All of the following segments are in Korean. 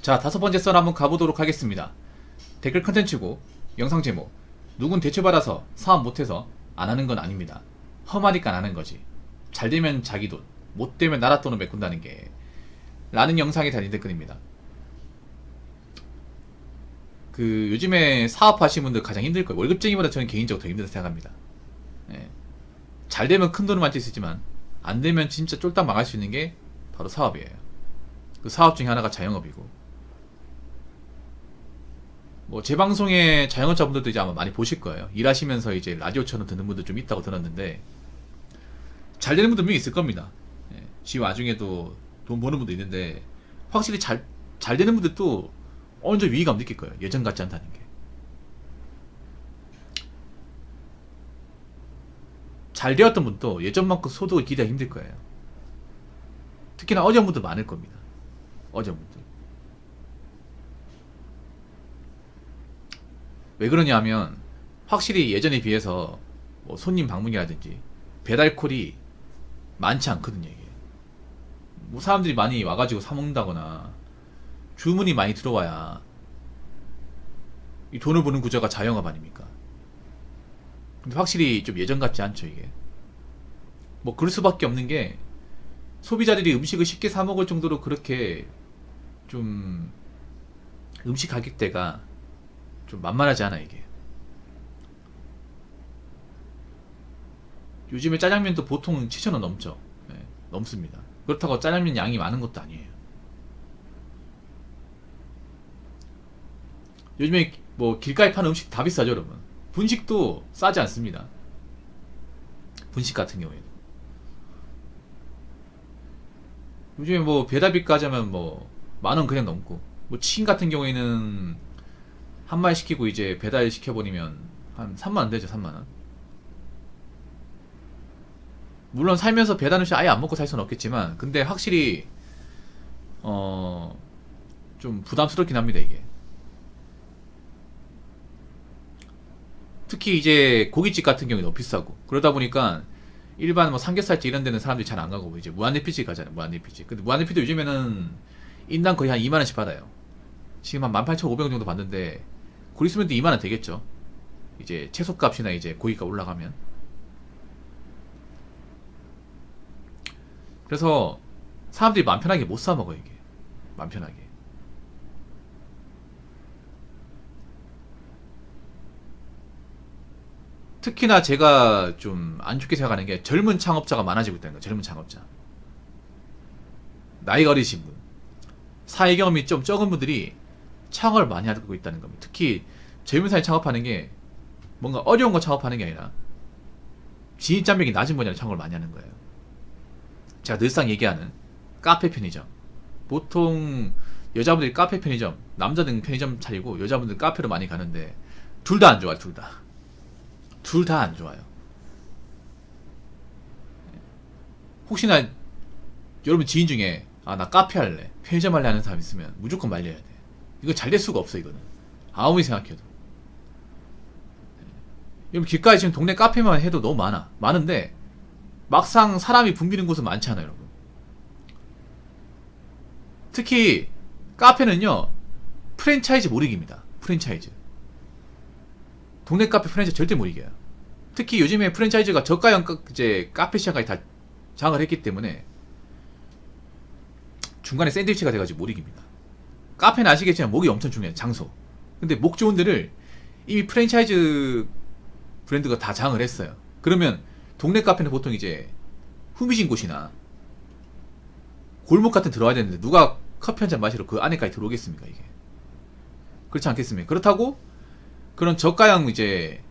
자, 다섯 번째 썰 한번 가보도록 하겠습니다. 댓글 컨텐츠고 영상 제목, 누군 대출받아서 사업 못해서 안 하는 건 아닙니다. 험하니까 안 하는 거지. 잘 되면 자기 돈, 못 되면 나라 돈을 메꾼다는 게 라는 영상이 달린 댓글입니다. 요즘에 사업하시는 분들 가장 힘들 거예요. 월급쟁이보다 저는 개인적으로 더 힘들다 생각합니다. 예. 잘 되면 큰 돈을 만들 수 있지만 안 되면 진짜 쫄딱 망할 수 있는 게 바로 사업이에요. 그 사업 중에 하나가 자영업이고, 뭐 제 방송에 자영업자분들도 이제 아마 많이 보실 거예요. 일하시면서 이제 라디오처럼 듣는 분들 좀 있다고 들었는데, 잘 되는 분들 분명히 있을 겁니다. 예. 지금 와중에도 돈 버는 분도 있는데, 확실히 잘 되는 분들도 어느 정도 위기감 느낄 거예요. 예전 같지 않다는 게. 잘 되었던 분도 예전만큼 소득을 기대하기 힘들 거예요. 특히나 어려운 분들 많을 겁니다. 어려운 분들. 왜 그러냐 하면, 확실히 예전에 비해서 뭐 손님 방문이라든지 배달콜이 많지 않거든요. 이게 뭐 사람들이 많이 와가지고 사 먹는다거나 주문이 많이 들어와야 이 돈을 버는 구조가 자영업 아닙니까? 근데 확실히 좀 예전 같지 않죠. 이게 뭐 그럴 수밖에 없는 게, 소비자들이 음식을 쉽게 사 먹을 정도로 그렇게 좀 음식 가격대가 좀 만만하지 않아. 이게 요즘에 짜장면도 보통 7,000원 넘죠. 네, 넘습니다. 그렇다고 짜장면 양이 많은 것도 아니에요. 요즘에 뭐 길가에 파는 음식 다 비싸죠, 여러분. 분식도 싸지 않습니다. 분식 같은 경우에는 요즘에 뭐 배달비까지 하면 뭐 10,000원 그냥 넘고, 뭐 치킨 같은 경우에는 한 마리 시키고 이제 배달 시켜버리면 한 3만원 되죠. 3만원. 물론 살면서 배달 음식 아예 안 먹고 살 수는 없겠지만, 근데 확실히 좀 부담스럽긴 합니다. 이게 특히 이제 고깃집 같은 경우에 너무 비싸고, 그러다 보니까 일반 뭐 삼겹살집 이런 데는 사람들이 잘 안 가고 이제 무한리필집 가잖아요. 무한리필집. 근데 무한리필도 요즘에는 인당 거의 한 2만원씩 받아요. 지금 한 18,500원 정도 받는데, 곧 있으면 또 2만원 되겠죠. 이제 채소값이나 이제 고기가 올라가면. 그래서 사람들이 맘 편하게 못 사 먹어요. 이게 맘 편하게. 특히나 제가 좀 안 좋게 생각하는 게, 젊은 창업자가 많아지고 있다는 거예요. 젊은 창업자, 나이가 어리신 분, 사회 경험이 좀 적은 분들이 창업을 많이 하고 있다는 겁니다. 특히 젊은 사회 창업하는 게 뭔가 어려운 거 창업하는 게 아니라 진입장벽이 낮은 분야로 창업을 많이 하는 거예요. 제가 늘상 얘기하는 카페 편의점, 보통 여자분들이 카페 편의점, 남자들은 편의점 차리고 여자분들 카페로 많이 가는데, 둘 다 안 좋아요. 둘 다 안 좋아요. 혹시나 여러분 지인 중에 나 카페 할래, 편의점 할래 하는 사람 있으면 무조건 말려야 돼. 이거 잘 될 수가 없어. 이거는 아무리 생각해도. 여러분 길가에 지금 동네 카페만 해도 너무 많은데 막상 사람이 붐비는 곳은 많지 않아요, 여러분. 특히 카페는요, 프랜차이즈 못 이깁니다. 프랜차이즈, 동네 카페 프랜차이즈 절대 못 이겨요. 특히 요즘에 프랜차이즈가 저가형 이제 카페 시장까지 다 장을 했기 때문에 중간에 샌드위치가 돼가지고 못 이깁니다. 카페는 아시겠지만 목이 엄청 중요해요. 장소. 근데 목 좋은 데를 이미 프랜차이즈 브랜드가 다 장을 했어요. 그러면 동네 카페는 보통 이제 후미진 곳이나 골목 같은 데 들어와야 되는데, 누가 커피 한 잔 마시러 그 안에까지 들어오겠습니까? 이게 그렇지 않겠습니까? 그렇다고 그런 저가형 이제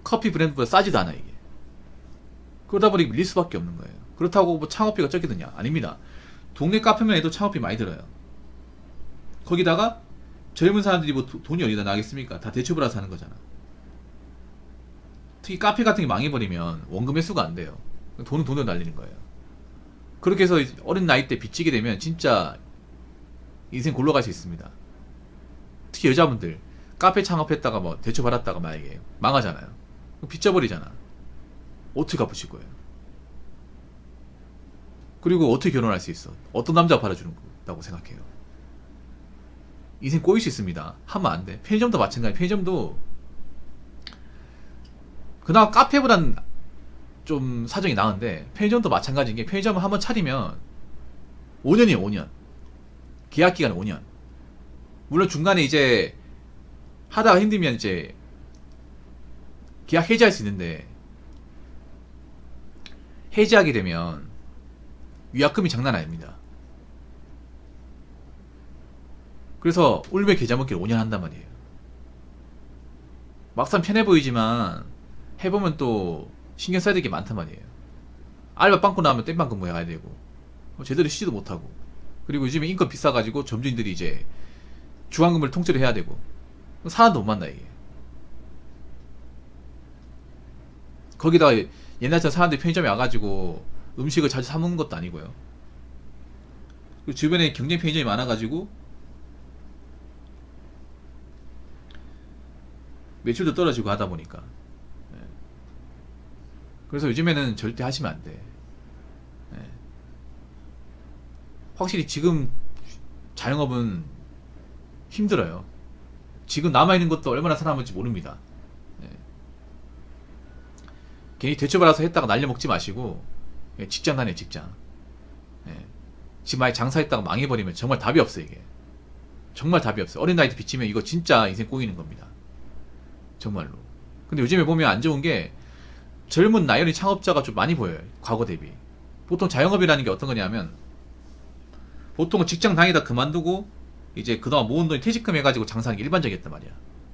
커피 브랜드보다 싸지도 않아. 이게 그러다 보니 밀릴 수밖에 없는 거예요. 그렇다고 뭐 창업비가 적게 드냐? 아닙니다. 동네 카페만 해도 창업비 많이 들어요. 거기다가 젊은 사람들이 뭐 돈이 어디다 나겠습니까? 다 대출받아서 하는 거잖아. 특히 카페 같은 게 망해버리면 원금 회수가 안 돼요. 돈은 돈으로 날리는 거예요. 그렇게 해서 어린 나이 때 빚지게 되면 진짜 인생 골로 갈 수 있습니다. 특히 여자분들 카페 창업했다가 뭐 대출 받았다가 만약에 망하잖아요. 빚져버리잖아. 어떻게 갚으실 거예요? 그리고 어떻게 결혼할 수 있어? 어떤 남자가 받아주는 거라고 생각해요? 인생 꼬일 수 있습니다. 하면 안 돼. 편의점도 마찬가지. 편의점도 그나마 카페보단 좀 사정이 나은데 편의점도 마찬가지인 게 편의점을 한번 차리면 5년이에요. 5년. 계약 기간 5년. 물론 중간에 이제 하다가 힘들면 이제 계약 해지할 수 있는데 해지하게 되면 위약금이 장난 아닙니다. 그래서 울며 계좌 먹기를 5년 한단 말이에요. 막상 편해 보이지만 해보면 또 신경 써야 될 게 많단 말이에요. 알바 빵꾸 나오면 땜빵 근무해야 되고 제대로 쉬지도 못하고, 그리고 요즘에 인건 비싸가지고 점주인들이 이제 주간근무를 통째로 해야 되고 사람도 못 만나 이게. 거기다가 옛날처럼 사람들이 편의점에 와가지고 음식을 자주 사 먹는 것도 아니고요. 그리고 주변에 경쟁 편의점이 많아가지고 매출도 떨어지고 하다 보니까. 그래서 요즘에는 절대 하시면 안 돼. 확실히 지금 자영업은 힘들어요. 지금 남아있는 것도 얼마나 살아남을지 모릅니다. 괜히 대출받아서 했다가 날려먹지 마시고 직장 다녀요. 직장. 지금 만약 장사했다가 망해버리면 정말 답이 없어요. 이게 정말 답이 없어요. 어린 나이 때 빚지면 이거 진짜 인생 꼬이는 겁니다. 정말로. 근데 요즘에 보면 안 좋은 게 젊은 나이어린 창업자가 좀 많이 보여요. 과거 대비. 보통 자영업이라는 게 어떤 거냐면 보통은 직장 다니다 그만두고 이제 그동안 모은 돈이 퇴직금 해가지고 장사하는 게 일반적이었단 말이야.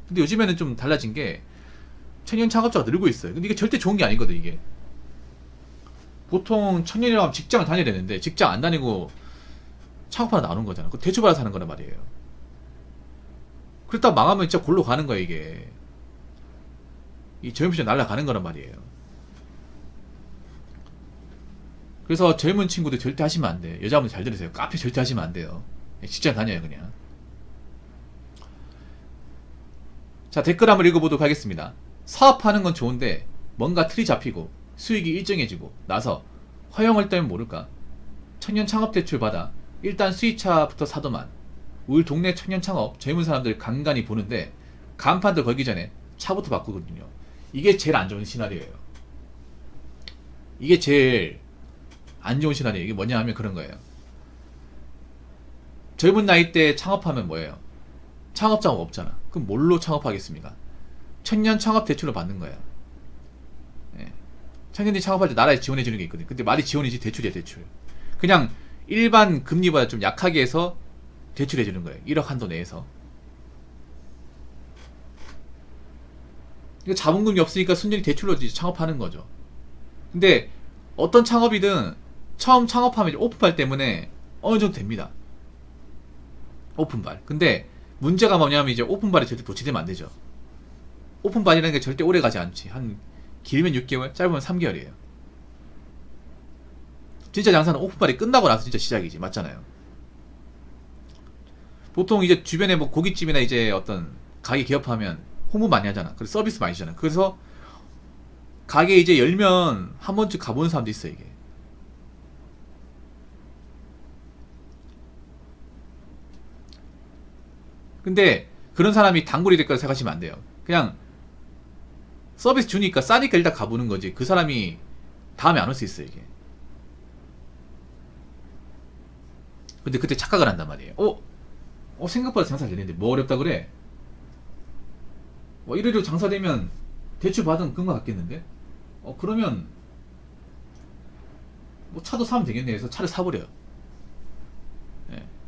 근데 요즘에는 좀 달라진 게 청년 창업자가 늘고 있어요. 근데 이게 절대 좋은 게 아니거든. 이게 보통 청년이라고 하면 직장을 다녀야 되는데 직장 안 다니고 창업하러 나오는 거잖아. 그 대출받아서 하는 거란 말이에요. 그렇다고 망하면 진짜 골로 가는 거야. 이게 이 젊은 시절 날아가는 거란 말이에요. 그래서 젊은 친구들 절대 하시면 안 돼. 여자분들 잘 들으세요. 카페 절대 하시면 안 돼요. 직장 다녀요 그냥. 자, 댓글 한번 읽어보도록 하겠습니다. 사업하는 건 좋은데 뭔가 틀이 잡히고 수익이 일정해지고 나서 허용을 따면 모를까? 청년 창업 대출 받아 일단 수입차부터 사더만. 우리 동네 청년 창업 젊은 사람들 간간히 보는데 간판도 걸기 전에 차부터 바꾸거든요. 이게 제일 안 좋은 시나리오예요. 이게 제일 안 좋은 시나리오. 이게 뭐냐 하면 그런 거예요. 젊은 나이 때 창업하면 뭐예요? 창업자가 없잖아. 그럼 뭘로 창업하겠습니까? 청년 창업 대출을 받는 거예요. 청년들이 창업할 때 나라에 지원해 주는 게 있거든. 근데 말이 지원이지 대출이야. 대출. 그냥 일반 금리보다 좀 약하게 해서 대출해 주는 거예요. 1억 한도 내에서. 이거 자본금이 없으니까 순전히 대출로 창업하는 거죠. 근데 어떤 창업이든 처음 창업하면 오픈발 때문에 어느 정도 됩니다. 오픈발. 근데 문제가 뭐냐면 이제 오픈발이 절대 도치되면 안 되죠. 오픈발이라는 게 절대 오래 가지 않지. 한 길면 6개월, 짧으면 3개월이에요. 진짜 장사는 오픈발이 끝나고 나서 진짜 시작이지. 맞잖아요. 보통 이제 주변에 뭐 고깃집이나 이제 어떤 가게 개업하면 홍보 많이 하잖아. 그래서 서비스 많이 주잖아. 그래서 가게 이제 열면 한 번쯤 가보는 사람도 있어. 이게 근데 그런 사람이 단골이 될 거라 생각하시면 안 돼요. 그냥 서비스 주니까 싸니까 일단 가보는 거지. 그 사람이 다음에 안 올 수 있어요. 이게 근데 그때 착각을 한단 말이에요. 생각보다 장사 잘 되는데 뭐 어렵다 그래? 이래로 장사되면 대출 받으면 그런 거 같겠는데? 그러면 뭐 차도 사면 되겠네 해서 차를 사버려요.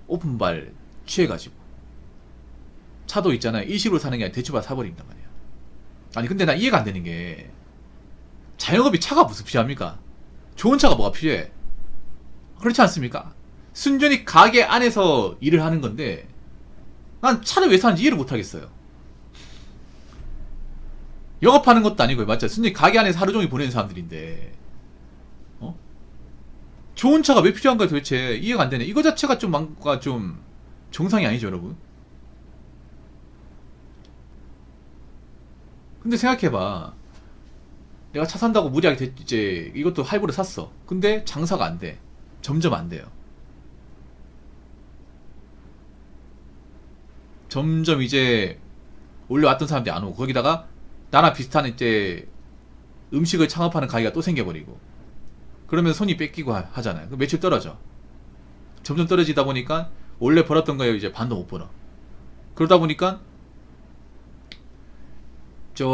오픈발 취해가지고. 차도 있잖아요. 일시로 사는 게 아니라 대출받아 사버린단 말이야. 아니 근데 나 이해가 안 되는 게 자영업이 차가 무슨 필요합니까? 좋은 차가 뭐가 필요해? 그렇지 않습니까? 순전히 가게 안에서 일을 하는 건데 난 차를 왜 사는지 이해를 못 하겠어요. 영업하는 것도 아니고요. 맞죠? 순전히 가게 안에서 하루 종일 보내는 사람들인데 좋은 차가 왜 필요한가 도대체 이해가 안 되네. 이거 자체가 좀 뭔가 좀 정상이 아니죠 여러분. 근데 생각해봐. 내가 차 산다고 무리하게 이제 이것도 할부로 샀어. 근데 장사가 안 돼. 점점 안 돼요. 점점 이제 올려왔던 사람들이 안 오고, 거기다가 나랑 비슷한 이제 음식을 창업하는 가게가 또 생겨버리고, 그러면 손이 뺏기고 하잖아요. 그 매출 떨어져. 점점 떨어지다 보니까 원래 벌었던 거에 이제 반도 못 벌어. 그러다 보니까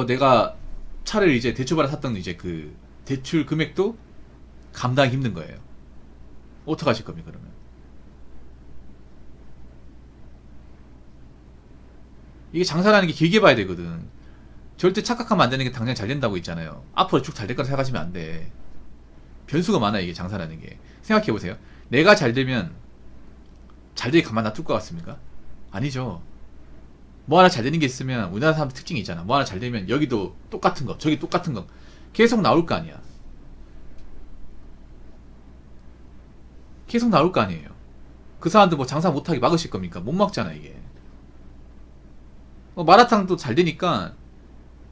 내가 차를 이제 대출받아 샀던 이제 그 대출 금액도 감당하기 힘든 거예요. 어떡하실 겁니까, 그러면? 이게 장사라는 게 길게 봐야 되거든. 절대 착각하면 안 되는 게 당장 잘 된다고 있잖아요. 앞으로 쭉 잘 될 거라 생각하시면 안 돼. 변수가 많아, 이게 장사라는 게. 생각해보세요. 내가 잘 되면 잘 되게 가만 놔둘 것 같습니까? 아니죠. 뭐 하나 잘 되는 게 있으면 우리나라 사람 특징이 있잖아. 뭐 하나 잘 되면 여기도 똑같은 거, 저기 똑같은 거 계속 나올 거 아니야. 계속 나올 거 아니에요. 그 사람들 뭐 장사 못하게 막으실 겁니까? 못 막잖아, 이게. 마라탕도 잘 되니까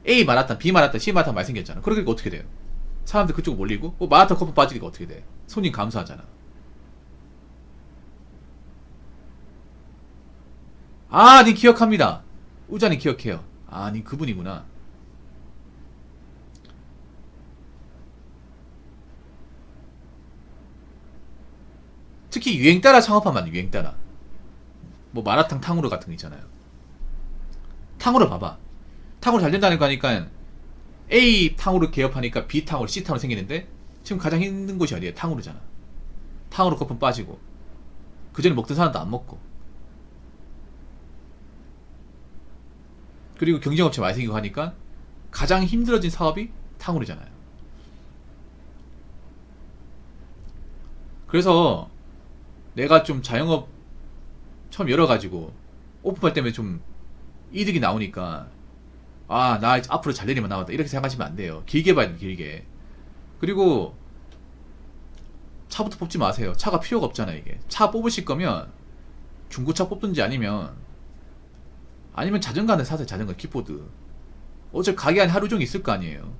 A 마라탕, B 마라탕, C 마라탕 많이 생겼잖아. 그러니까 어떻게 돼요? 사람들 그쪽 몰리고 마라탕 커피 빠지니까 어떻게 돼? 손님 감소하잖아. 아, 니 기억합니다. 우자니 기억해요. 아, 니 그분이구나. 특히 유행 따라 창업하면 안 돼, 유행 따라. 뭐 마라탕 탕후루 같은 거 있잖아요. 탕후루 봐봐. 탕후루 잘 된다는 거 하니까 A 탕후루 개업하니까 B 탕후루, C 탕후루 생기는데 지금 가장 힘든 곳이 어디야? 탕후루잖아. 탕후루 거품 빠지고, 그 전에 먹던 사람도 안 먹고, 그리고 경쟁업체 많이 생기고 하니까 가장 힘들어진 사업이 탕후루잖아요. 그래서 내가 좀 자영업 처음 열어가지고 오픈할 때문에 좀 이득이 나오니까, 아, 나 이제 앞으로 잘 되리만 나왔다, 이렇게 생각하시면 안 돼요. 길게 봐야 돼, 길게. 그리고 차부터 뽑지 마세요. 차가 필요가 없잖아, 이게. 차 뽑으실 거면 중고차 뽑든지 아니면 자전거 하나 사세요. 자전거, 킥보드. 어차피 가게 안에 하루 종일 있을 거 아니에요.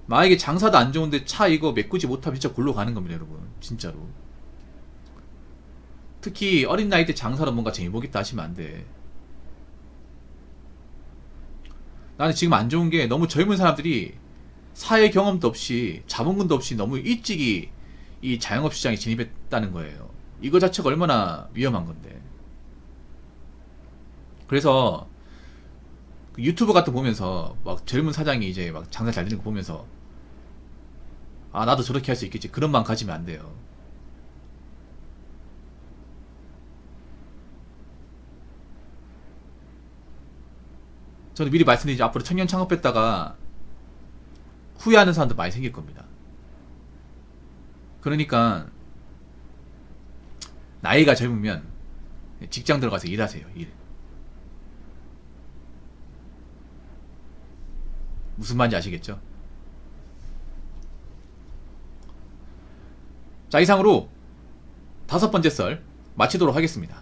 만약에 장사도 안 좋은데 차 이거 메꾸지 못하면 진짜 골로 가는 겁니다, 여러분. 진짜로. 특히 어린 나이 때 장사로 뭔가 재미보겠다 하시면 안 돼. 나는 지금 안 좋은 게, 너무 젊은 사람들이 사회 경험도 없이 자본금도 없이 너무 일찍이 이 자영업 시장에 진입했다는 거예요. 이거 자체가 얼마나 위험한 건데. 그래서 그 유튜브 같은 거 보면서 막 젊은 사장이 이제 막 장사 잘 되는 거 보면서, 아, 나도 저렇게 할 수 있겠지, 그런 마음 가지면 안 돼요. 저는 미리 말씀드리지, 앞으로 청년 창업했다가 후회하는 사람도 많이 생길 겁니다. 그러니까 나이가 젊으면 직장 들어가서 일하세요, 일. 무슨 말인지 아시겠죠? 자, 이상으로 5번째 썰 마치도록 하겠습니다.